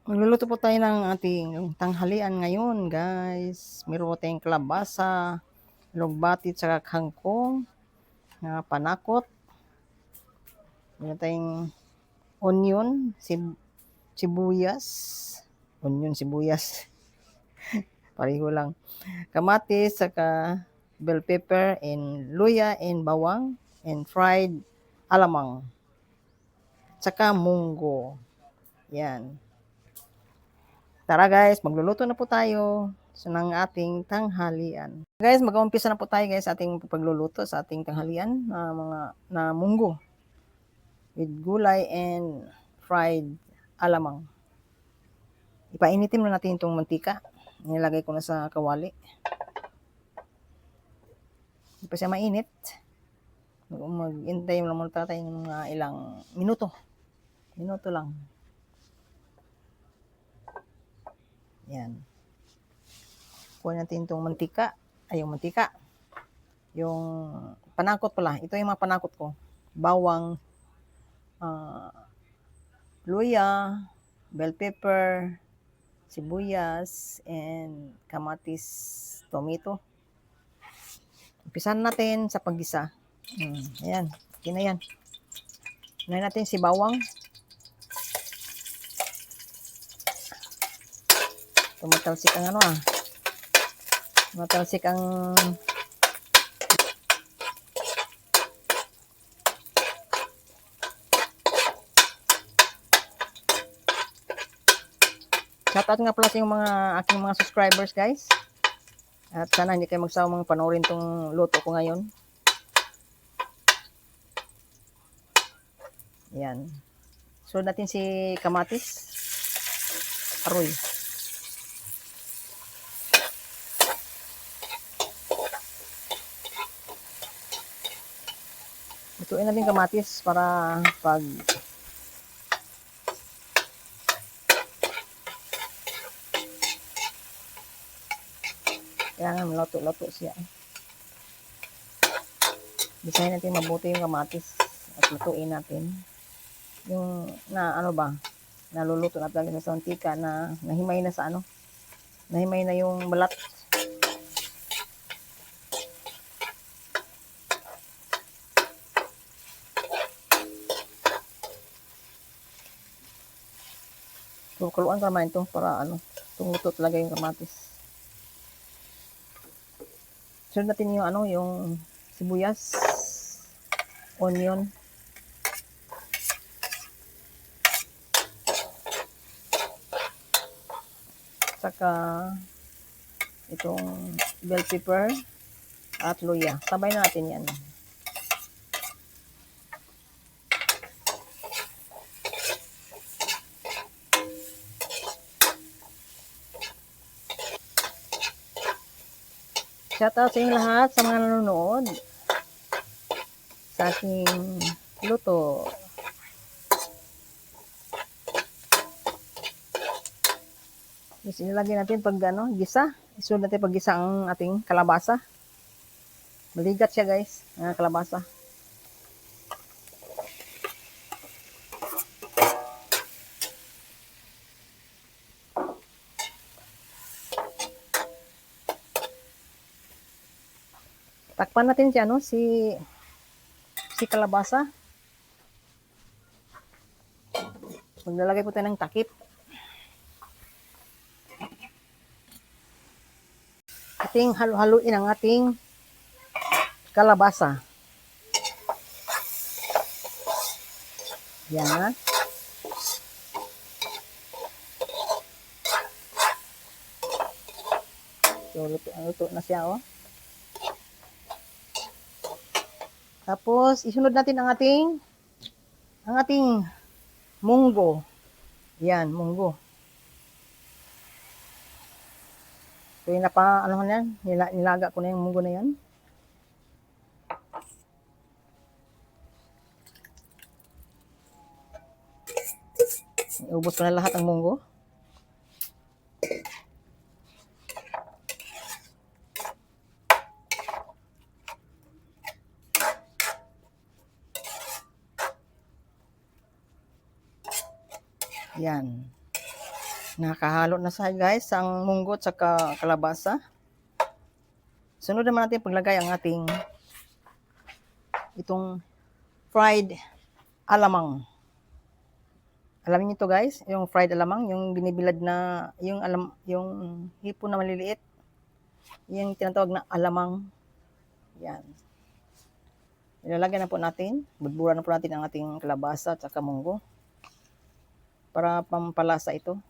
Magluluto po tayo ng ating tanghalian ngayon, guys. Meron po tayong kalabasa, lugbati, tsaka kangkong, panakot. Meron tayong onion, sibuyas. Onion, sibuyas. Pareho lang. Kamatis, tsaka bell pepper, and luya, and bawang, and fried alamang. Tsaka munggo. Yan. Tara guys, magluluto na po tayo ng ating tanghalian. Guys, mag-uumpisa na po tayo guys sa ating pagluluto sa ating tanghalian na mga munggo with gulay and fried alamang. Ipainitin na natin itong mantika. Nilagay ko na sa kawali. Hindi pa siya mainit. Mag-intay mo lang muna tayo ng mga ilang minuto. Minuto lang. Yan. Kuha natin itong mantika. Ay, yung mantika. Yung panakot pala. Ito yung mga panakot ko. Bawang, luya, bell pepper, sibuyas, and kamatis, tomato. Umpisan natin sa paggisa. Ayan. Okay na yan. Unahin natin si bawang. Tumatalsik ang tumatalsik ang shoutout nga pala sa yung mga aking mga subscribers guys. At sana hindi kayo magsawang panoorin tong luto ko ngayon. Yan. So natin si kamatis. Aroy. Lutuin natin kamatis para pag kailangan maluto-luto siya. Bisahin natin mabuti yung kamatis at lutuin natin. Yung naluluto na talaga sa mantika na nahimay na sa nahimay na yung balat. So, kaluan ka naman ito para tumuto talaga yung kamatis. Sunod natin yung yung sibuyas, onion, saka itong bell pepper at luya. Sabay na natin yan. Shoutout sa inyo lahat sa mga nanonood sa aking luto. Tapos inilagay natin pag gisa. Isunod natin pag gisa ang ating kalabasa. Maligat siya guys, ang kalabasa. Takpan natin siya, si kalabasa. Maglalagay po tayo ng takip. Ating halo-haluin ang ating kalabasa. Yan. So, luto na siya, Tapos, isunod natin ang ating munggo. Yan, munggo. So, nilaga ko na yung munggo na yan. Iubos ko na lahat ang munggo. Yan. Nakahalo na sa guys ang munggo at saka kalabasa. Sunod naman natin paglagay ang ating itong fried alamang. Alam niyo to guys, yung fried alamang, yung binibilad na, yung hipon na maliliit. Yung tinatawag na alamang. Yan. Ilalagay na po natin, budburan na po natin ang ating kalabasa at saka munggo. Para pampalasa ito.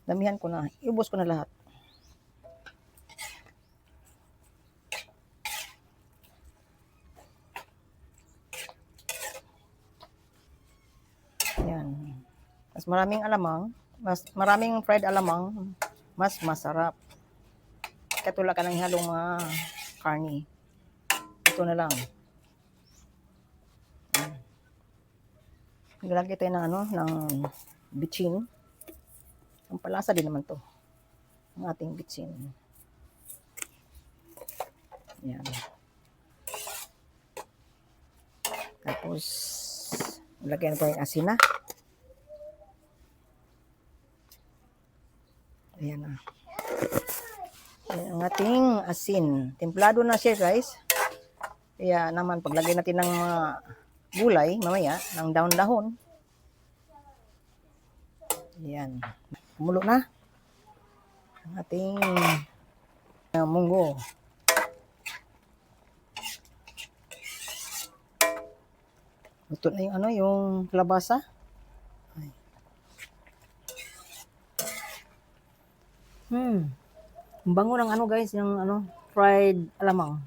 Damihan ko na, iubos ko na lahat. Yan. Mas maraming alamang, maraming fried alamang, mas masarap. Katulad ka ng halong mga karni. Ito na lang. Nilagay tayo ng ng bitchin. Ang palasa din naman to. Ang ating bitchin. Yan. Tapos, ilagay na po yung asin na. Ayan na. Ayan ang ating asin. Templado na siya guys. Kaya naman, paglagay natin ng mga gulay, mamaya, ng dahon-dahon. Ayan. Kumulo na. Ang ating munggo. Luto na yung yung kalabasa. Ay. Ang bango ng guys, yung fried alamang.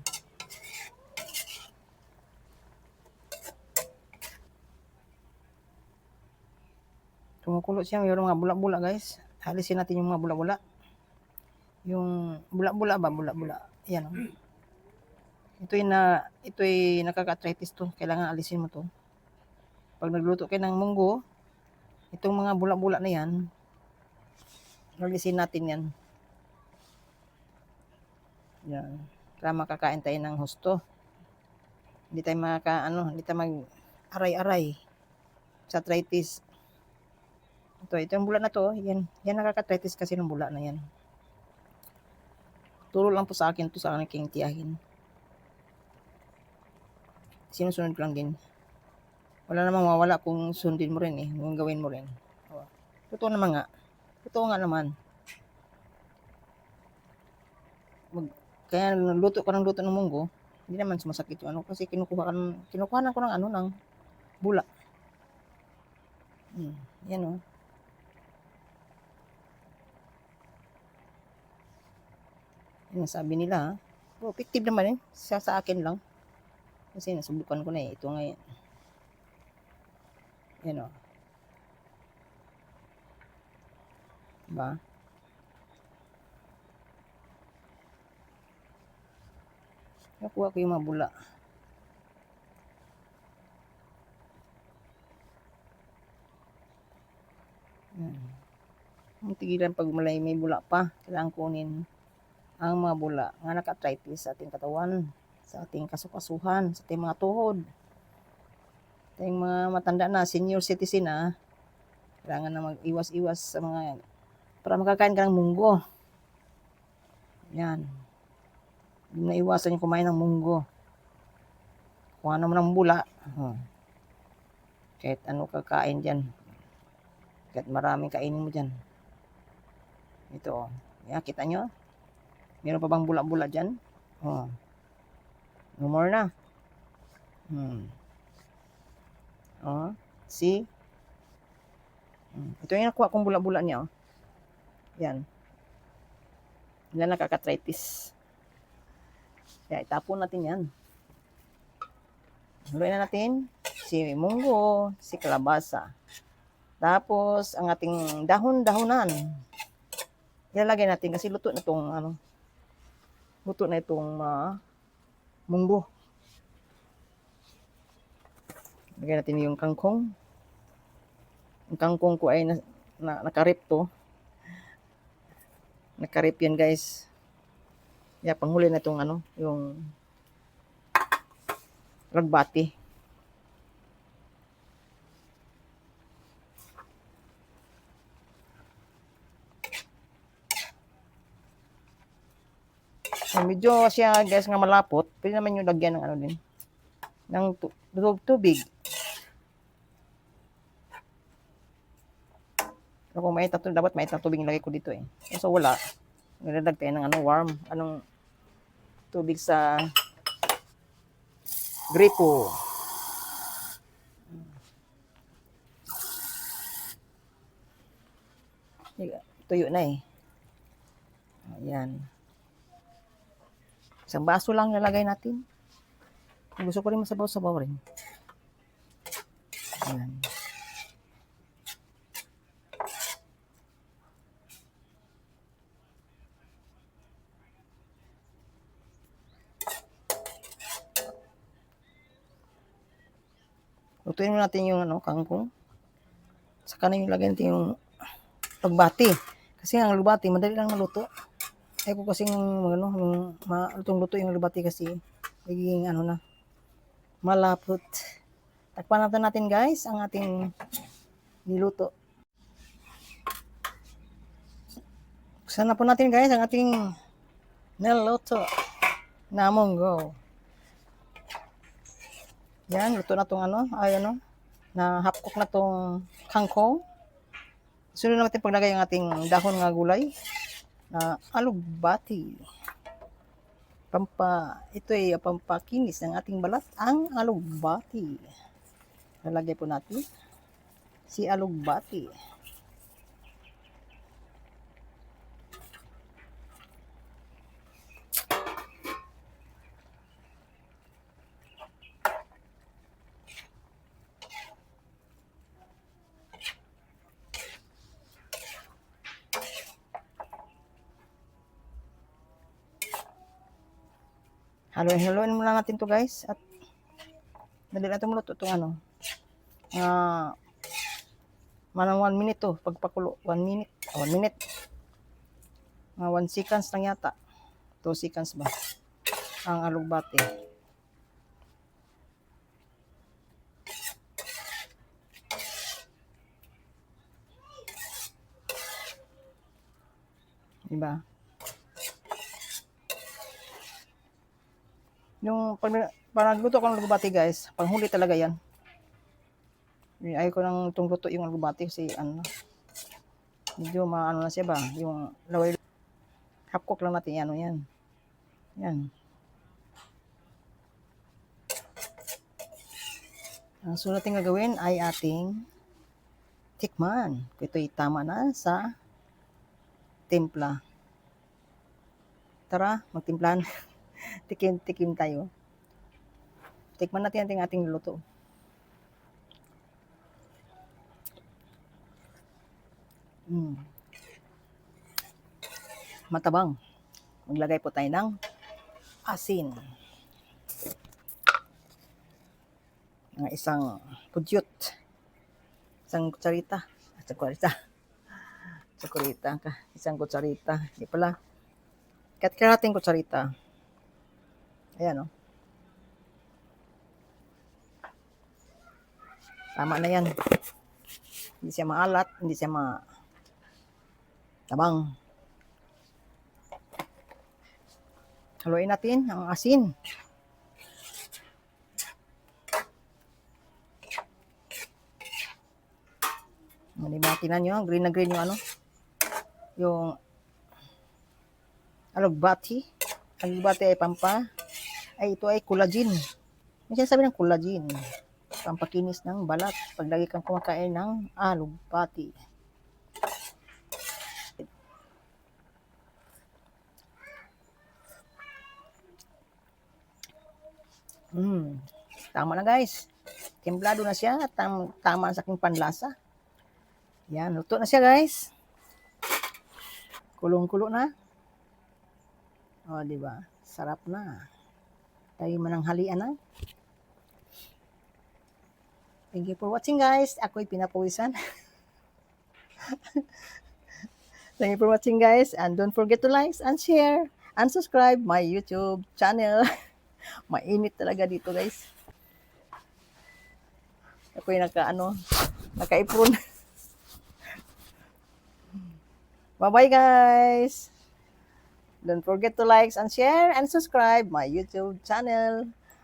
Kumukulo siya, mayroong mga bula-bula guys. Alisin natin yung mga bula-bula. Yung bula-bula ba? Bula-bula. Ayan o. Ito'y nakaka-arthritis to. Kailangan alisin mo to. Pag nagluto kayo ng munggo, itong mga bula-bula na yan, alisin natin yan. Yan. Para makakain tayo ng husto. Hindi tayo hindi tayo mag-aray-aray sa arthritis. Ito yung bula na to, yan nakaka-arthritis kasi ng bula na yan. Turo lang po sa akin to sa aking tiyahin. Sinusunod ko lang din. Wala namang mawala kung sundin mo rin kung gawin mo rin. Totoo naman nga. Totoo nga naman. Kaya luto ka ng munggo, hindi naman sumasakit yung kasi kinukuhanan ko ng ng bula. Yan o. Yan sabi nila, effective naman sa akin lang. Kasi nasubukan ko na ito ngayon. Yan o. Diba? Nakuha ko yung mga bula. Ang tigilan pag may bula pa. Kailangan kunin ang mga bula nga naka-arthritis sa ating katawan, sa ating kasukasuhan, sa ating mga tuhod. Sa ating mga matanda na, senior citizen kailangan na mag-iwas-iwas sa mga para makakain ka ng munggo. Yan. Hindi na iwasan yung kumain ng munggo. Kung ano man ang bula, kahit ano kakain dyan. Kahit maraming kainin mo dyan. Ito Yan, kita nyo? Meron pa bang bula-bula dyan? No more na. See? Ito yung nakuha kong bula-bula niya. Yan. Yan nakaka-arthritis. Kaya itapon natin yan. Haluin na natin si munggo, si kalabasa. Tapos, ang ating dahon-dahonan. Ilalagay natin kasi luto na itong munggo. Lagay natin yung kangkong. Ang kangkong ko ay nakarip to. Nakarip yan guys. Yeah, panghuli na itong yung ragbati. Medyo siya guys nga malapot, pwede naman yung lagyan ng ano din, ng tubig. Pero kung mainit na to, dapat mainit na tubig nilagay ko dito eh. So wala, nilalag tayo ng warm, tubig sa gripo. Tuyo na eh. Ayan. Isang baso lang nilagay natin. Gusto ko rin masabaw-sabaw rin. Ayan. Lutuin mo natin yung kangkong. Saka na yung lagay natin yung alugbati. Kasi ang alugbati, madali lang maluto. Ay ko kasing malutong-luto yung alugbati kasi nagiging malapot. Takpan natin guys ang ating niluto. Buksan na po natin guys ang ating niluto na munggo. Yan, luto na tong na half cook na tong kangkong. Sunod natin paglagay ang ating dahon nga gulay na alugbati. Ito ay pampakinis ng ating balat, ang alugbati. Lalagay po natin si alugbati. Haluin muna natin to guys at dali natin maluto itong manang 1 minute to pagpakulo. 1 minute 1 seconds lang yata, 2 seconds ba ang alugbati. Diba? Yung pag nagluto ko ng alugbati guys, panghuli talaga yan. Ayaw ko nang itong luto yung alugbati kasi medyo na siya ba, yung laway. Half cook lang natin yan. Yan. Ang sunod natin gagawin ay ating tikman. Ito'y tama na sa timpla. Tara, magtimplahan. Tikim tayo. Tikman natin ang ating luto. Matabang. Maglagay po tayo ng asin. Isang pudyot. Isang kutsarita. Isang kutsarita. Hindi pala. Kalahating kutsarita. Ayan Tama na yan. Hindi siya maalat, hindi siya tabang. Haluin natin ang asin. Diba, tinan nyo, green na green yung yung alugbati. Alugbati ay ito ay collagen. May sinasabi ng collagen. Pampakinis ng balat pag lagi kang kumakain ng alugbati. Tama na guys. Timplado na siya at tama sa aking panlasa. Yan, luto na siya guys. Kulong-kulo na. Diba? Sarap na. Tayo mananghalian na. Thank you for watching guys. Ako'y pinapawisan. Thank you for watching guys. And don't forget to like and share and subscribe my YouTube channel. Mainit talaga dito guys. Ako'y naka-ipron. Bye-bye guys. Don't forget to like and share and subscribe my YouTube channel.